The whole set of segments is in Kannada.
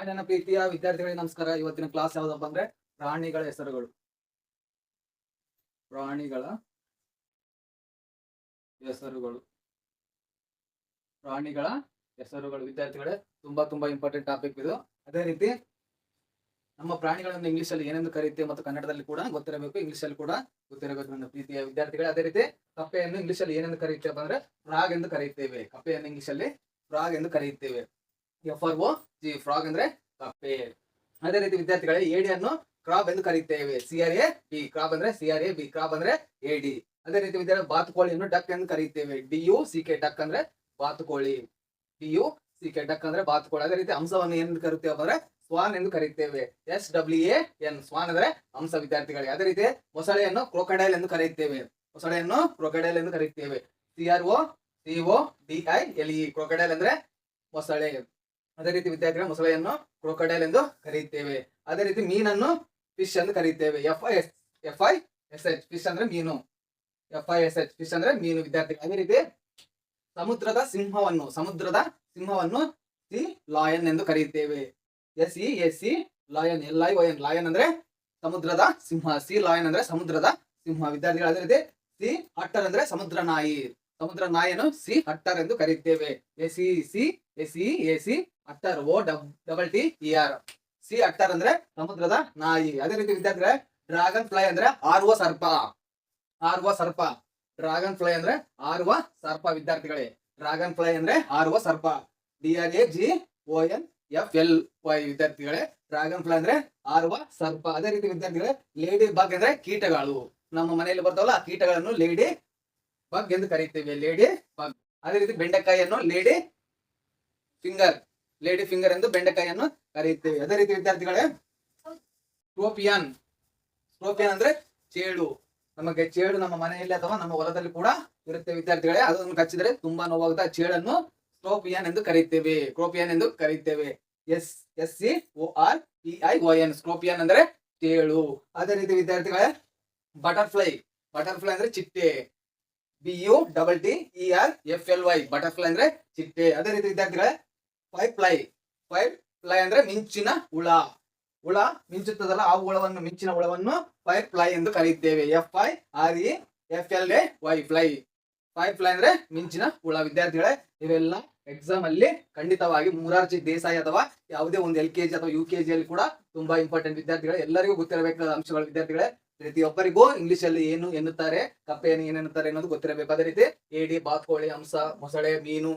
ನನ್ನ ಪ್ರೀತಿಯ ವಿದ್ಯಾರ್ಥಿಗಳಿಗೆ ನಮಸ್ಕಾರ. ಇವತ್ತಿನ ಕ್ಲಾಸ್ ಯಾವ್ದಪ್ಪ ಅಂದ್ರೆ ಪ್ರಾಣಿಗಳ ಹೆಸರುಗಳು. ಪ್ರಾಣಿಗಳ ಹೆಸರುಗಳು ಪ್ರಾಣಿಗಳ ಹೆಸರುಗಳು ವಿದ್ಯಾರ್ಥಿಗಳೇ, ತುಂಬಾ ಇಂಪಾರ್ಟೆಂಟ್ ಟಾಪಿಕ್ ಇದು. ಅದೇ ರೀತಿ ನಮ್ಮ ಪ್ರಾಣಿಗಳನ್ನು ಇಂಗ್ಲಿಷ್ ಅಲ್ಲಿ ಏನೆಂದು ಕರೆಯುತ್ತೇವೆ ಮತ್ತು ಕನ್ನಡದಲ್ಲಿ ಕೂಡ ಗೊತ್ತಿರಬೇಕು, ಇಂಗ್ಲಿಷ್ ಅಲ್ಲಿ ಕೂಡ ಗೊತ್ತಿರಬೇಕು ನನ್ನ ಪ್ರೀತಿಯ ವಿದ್ಯಾರ್ಥಿಗಳೇ. ಅದೇ ರೀತಿ ಕಪ್ಪೆಯನ್ನು ಇಂಗ್ಲಿಷ್ ಅಲ್ಲಿ ಏನೆಂದು ಕರೆಯುತ್ತೇವೆ ಅಂದ್ರೆ ಫ್ರಾಗ್ ಎಂದು ಕರೆಯುತ್ತೇವೆ. ಕಪ್ಪೆಯನ್ನು ಇಂಗ್ಲಿಷ್ ಅಲ್ಲಿ ಫ್ರಾಗ್ ಎಂದು ಕರೆಯುತ್ತೇವೆ. FROG ಫ್ರಾಗ್ ಅಂದ್ರೆ ಕಪ್ಪೆ. ಅದೇ ರೀತಿ ವಿದ್ಯಾರ್ಥಿಗಳೇ, ಏಡಿಯನ್ನು ಕ್ರಾಬ್ ಎಂದು ಕರೆಯುತ್ತೇವೆ. CRAB ಕ್ರಾಬ್ ಅಂದ್ರೆ CRAB ಕ್ರಾಬ್ ಅಂದ್ರೆ AD. ಅದೇ ರೀತಿ ವಿದ್ಯಾರ್ಥಿ ಬಾತುಕೋಳಿಯನ್ನು ಡಕ್ ಎಂದು ಕರೆಯುತ್ತೇವೆ. DUCK ಡಕ್ ಅಂದ್ರೆ ಬಾತುಕೋಳಿ. DUCK ಡಕ್ ಅಂದ್ರೆ ಬಾತುಕೋಳಿ. ಅದೇ ರೀತಿ ಹಂಸವನ್ನು ಏನೆಂದು ಕರೆಯುತ್ತೇವೆ ಅಂದ್ರೆ ಸ್ವಾನ್ ಎಂದು ಕರೆಯುತ್ತೇವೆ. SWAN ಸ್ವಾನ್ ಅಂದ್ರೆ ಹಂಸ ವಿದ್ಯಾರ್ಥಿಗಳೇ. ಅದೇ ರೀತಿ ಮೊಸಳೆಯನ್ನು ಕ್ರೊಕೊಡೈಲ್ ಎಂದು ಕರೆಯುತ್ತೇವೆ. ಮೊಸಳೆಯನ್ನು ಕ್ರೊಕೊಡೈಲ್ ಎಂದು ಕರೆಯುತ್ತೇವೆ. CROCODILE ಕ್ರೊಕೊಡೈಲ್ ಅಂದ್ರೆ ಮೊಸಳೆ. ಅದೇ ರೀತಿ ವಿದ್ಯಾರ್ಥಿಗಳು ಮೊಸಳೆಯನ್ನು ಕ್ರೊಕೊಡೈಲ್ ಎಂದು ಕರೆಯುತ್ತೇವೆ. ಅದೇ ರೀತಿ ಮೀನನ್ನು ಫಿಶ್ ಎಂದು ಕರೆಯುತ್ತೇವೆ. FISH ಫಿಶ್ ಅಂದ್ರೆ ಮೀನು. FISH ಫಿಶ್ ಅಂದ್ರೆ ಮೀನು ವಿದ್ಯಾರ್ಥಿಗಳು. ಅದೇ ರೀತಿ ಸಮುದ್ರದ ಸಿಂಹವನ್ನು ಸಿ ಲಾಯನ್ ಎಂದು ಕರೆಯುತ್ತೇವೆ. SEAC ಲಾಯನ್ LION ಲಾಯನ್ ಅಂದ್ರೆ ಸಮುದ್ರದ ಸಿಂಹ. ಸಿ ಲಾಯನ್ ಅಂದ್ರೆ ಸಮುದ್ರದ ಸಿಂಹ ವಿದ್ಯಾರ್ಥಿಗಳು. ಅದೇ ರೀತಿ ಸಿ ಹಟ್ಟರ್ ಅಂದ್ರೆ ಸಮುದ್ರ ನಾಯಿ. ಸಮುದ್ರ ನಾಯಿಯನ್ನು ಸಿ ಹಟ್ಟರ್ ಎಂದು ಕರೆಯುತ್ತೇವೆ. SEAC ಹಟ್ಟರ್ OTTER ಸಿ ಹಟ್ಟರ್ ಅಂದ್ರೆ ಸಮುದ್ರದ ನಾಯಿ. ಅದೇ ರೀತಿ ವಿದ್ಯಾರ್ಥಿಗಳೇ, ಡ್ರ್ಯಾಗನ್ ಫ್ಲೈ ಅಂದ್ರೆ ಹಾರುವ ಸರ್ಪ. ಡ್ರ್ಯಾಗನ್ ಫ್ಲೈ ಅಂದ್ರೆ ಹಾರುವ ಸರ್ಪ ವಿದ್ಯಾರ್ಥಿಗಳೇ. ಡ್ರ್ಯಾಗನ್ ಫ್ಲೈ ಅಂದ್ರೆ ಹಾರುವ ಸರ್ಪ. DRAGONFLY ವಿದ್ಯಾರ್ಥಿಗಳೇ. ಡ್ರ್ಯಾಗನ್ ಫ್ಲೈ ಅಂದ್ರೆ ಹಾರುವ ಸರ್ಪ. ಅದೇ ರೀತಿ ವಿದ್ಯಾರ್ಥಿಗಳೇ, ಲೇಡಿ ಬಗ್ ಅಂದ್ರೆ ಕೀಟಗಳು. ನಮ್ಮ ಮನೆಯಲ್ಲಿ ಬರ್ತಾವಲ್ಲ ಆ ಕೀಟಗಳನ್ನು ಲೇಡಿ ಬಗ್ ಎಂದು ಕರೆಯುತ್ತೇವೆ. ಲೇಡಿ ಬಗ್. ಅದೇ ರೀತಿ ಬೆಂಡೆಕಾಯಿಯನ್ನು ಲೇಡಿ ಫಿಂಗರ್ ಎಂದು ಬೆಂಡೆಕಾಯಿಯನ್ನು ಕರೆಯುತ್ತೇವೆ. ಅದೇ ರೀತಿ ವಿದ್ಯಾರ್ಥಿಗಳೇ, ಸ್ಕೋರ್ಪಿಯನ್ ಅಂದ್ರೆ ಚೇಳು. ನಮಗೆ ಚೇಳು ನಮ್ಮ ಮನೆಯಲ್ಲಿ ಅಥವಾ ನಮ್ಮ ಹೊಲದಲ್ಲಿ ಕೂಡ ಇರುತ್ತೆ ವಿದ್ಯಾರ್ಥಿಗಳೇ. ಅದನ್ನು ಕಚ್ಚಿದರೆ ತುಂಬಾ ನೋವಾಗುತ್ತೆ. ಆ ಚೇಳನ್ನು ಸ್ಕೋರ್ಪಿಯನ್ ಎಂದು ಕರೆಯುತ್ತೇವೆ. SCORPION ಸ್ಕೋರ್ಪಿಯನ್ ಅಂದ್ರೆ ಚೇಳು. ಅದೇ ರೀತಿ ವಿದ್ಯಾರ್ಥಿಗಳೇ, ಬಟರ್ಫ್ಲೈ ಅಂದ್ರೆ ಚಿಟ್ಟೆ. BUTTERFLY ಬಟರ್ಫ್ಲೈ ಅಂದ್ರೆ ಚಿಟ್ಟೆ. ಅದೇ ರೀತಿ ವಿದ್ಯಾರ್ಥಿಗಳೇ, ಫೈರ್ ಅಂದ್ರೆ ಮಿಂಚಿನ ಹುಳ ಮಿಂಚುತ್ತದಲ್ಲ ಆ ಹುಳವನ್ನು, ಮಿಂಚಿನ ಹುಳವನ್ನು ಫೈರ್ ಫ್ಲೈ ಎಂದು ಕರೆಯುತ್ತೇವೆ. FIREFLAY ಫ್ಲೈ ಅಂದ್ರೆ ಮಿಂಚಿನ ಹುಳ ವಿದ್ಯಾರ್ಥಿಗಳೇ. ಇವೆಲ್ಲ ಎಕ್ಸಾಮ್ ಅಲ್ಲಿ ಖಂಡಿತವಾಗಿ ಮೊರಾರ್ಜಿ ದೇಸಾಯಿ ಅಥವಾ ಯಾವುದೇ ಒಂದು LKG ಅಥವಾ UKG ಅಲ್ಲಿ ಕೂಡ ತುಂಬಾ ಇಂಪಾರ್ಟೆಂಟ್ ವಿದ್ಯಾರ್ಥಿಗಳೇ. ಎಲ್ಲರಿಗೂ ಗೊತ್ತಿರಬೇಕಾದ ಅಂಶಗಳು ವಿದ್ಯಾರ್ಥಿಗಳೇ. ಪ್ರತಿಯೊಬ್ಬರಿಗೂ ಇಂಗ್ಲಿಷ್ ಅಲ್ಲಿ ಏನು ಎನ್ನುತ್ತಾರೆ, ಕಪ್ಪೆಯನ್ನು ಏನೆನ್ನುತ್ತಾರೆ ಅನ್ನೋದು ಗೊತ್ತಿರಬೇಕು. ಅದೇ ರೀತಿ ಏಡಿ, ಬಾತುಕೋಳಿ, ಹಂಸ, ಮೊಸಳೆ, ಮೀನು,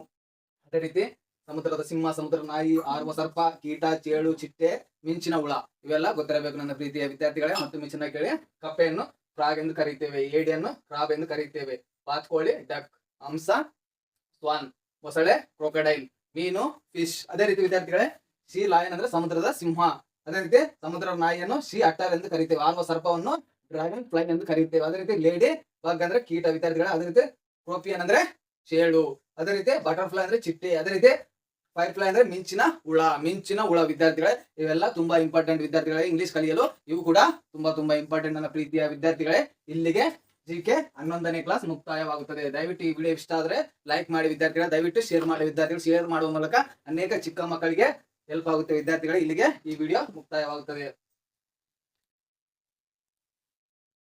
ಅದೇ ರೀತಿ ಸಮುದ್ರದ ಸಿಂಹ, ಸಮುದ್ರ ನಾಯಿ, ಹಾರುವ ಸರ್ಪ, ಕೀಟ, ಚೇಳು, ಚಿಟ್ಟೆ, ಮಿಂಚಿನ ಹುಳ ಇವೆಲ್ಲ ಗೊತ್ತಿರಬೇಕು ನನ್ನ ಪ್ರೀತಿಯ ವಿದ್ಯಾರ್ಥಿಗಳೇ. ಮತ್ತು ಮಿಂಚಿನ ಕೇಳಿ, ಕಪ್ಪೆಯನ್ನು ಫ್ರಾಗ್ ಎಂದು ಕರೆಯುತ್ತೇವೆ. ಏಡಿಯನ್ನು ಕ್ರಾಬ್ ಎಂದು ಕರೆಯುತ್ತೇವೆ. ಬಾತುಕೋಳಿ ಡಕ್, ಹಂಸ ಸ್ವಾನ್, ಮೊಸಳೆ ಕ್ರೊಕೊಡೈಲ್, ಮೀನು ಫಿಶ್. ಅದೇ ರೀತಿ ವಿದ್ಯಾರ್ಥಿಗಳೇ, ಸಿ ಲಾಯನ್ ಅಂದ್ರೆ ಸಮುದ್ರದ ಸಿಂಹ. ಅದೇ ರೀತಿ ಸಮುದ್ರ ನಾಯಿಯನ್ನು ಸಿ ಹಟ್ಟರ್ ಎಂದು ಕರೆಯುತ್ತೇವೆ. ಹಾರುವ ಸರ್ಪವನ್ನು ಡ್ರ್ಯಾಗನ್ ಫ್ಲೈ ಎಂದು ಕರೆಯುತ್ತೇವೆ. ಅದೇ ರೀತಿ ಲೇಡಿ ಬಗ್ ಅಂದ್ರೆ ಕೀಟ ವಿದ್ಯಾರ್ಥಿಗಳೇ. ಅದೇ ರೀತಿ ಸ್ಕೋರ್ಪಿಯನ್ ಅಂದ್ರೆ ಚೇಳು. ಅದೇ ರೀತಿ ಬಟರ್ಫ್ಲೈ ಅಂದ್ರೆ ಚಿಟ್ಟೆ. ಅದೇ ರೀತಿ ಫೈರ್ ಫ್ಲೈ ಅಂದ್ರೆ ಮಿಂಚಿನ ಹುಳ ವಿದ್ಯಾರ್ಥಿಗಳೇ. ಇವೆಲ್ಲ ತುಂಬಾ ಇಂಪಾರ್ಟೆಂಟ್ ವಿದ್ಯಾರ್ಥಿಗಳೇ ಇಂಗ್ಲಿಷ್ ಕಲಿಯಲು. ಇವು ಕೂಡ ತುಂಬಾ ಇಂಪಾರ್ಟೆಂಟ್ ನನ್ನ ಪ್ರೀತಿಯ ವಿದ್ಯಾರ್ಥಿಗಳೇ. ಇಲ್ಲಿಗೆ GK 11ನೇ ಕ್ಲಾಸ್ ಮುಕ್ತಾಯವಾಗುತ್ತದೆ. ದಯವಿಟ್ಟು ಈ ವಿಡಿಯೋ ಇಷ್ಟ ಆದ್ರೆ ಲೈಕ್ ಮಾಡಿ ವಿದ್ಯಾರ್ಥಿಗಳೇ. ದಯವಿಟ್ಟು ಶೇರ್ ಮಾಡಿ ವಿದ್ಯಾರ್ಥಿಗಳು. ಶೇರ್ ಮಾಡುವ ಮೂಲಕ ಅನೇಕ ಚಿಕ್ಕ ಮಕ್ಕಳಿಗೆ ಹೆಲ್ಪ್ ಆಗುತ್ತೆ ವಿದ್ಯಾರ್ಥಿಗಳೇ. ಇಲ್ಲಿಗೆ ಈ ವಿಡಿಯೋ ಮುಕ್ತಾಯವಾಗುತ್ತದೆ.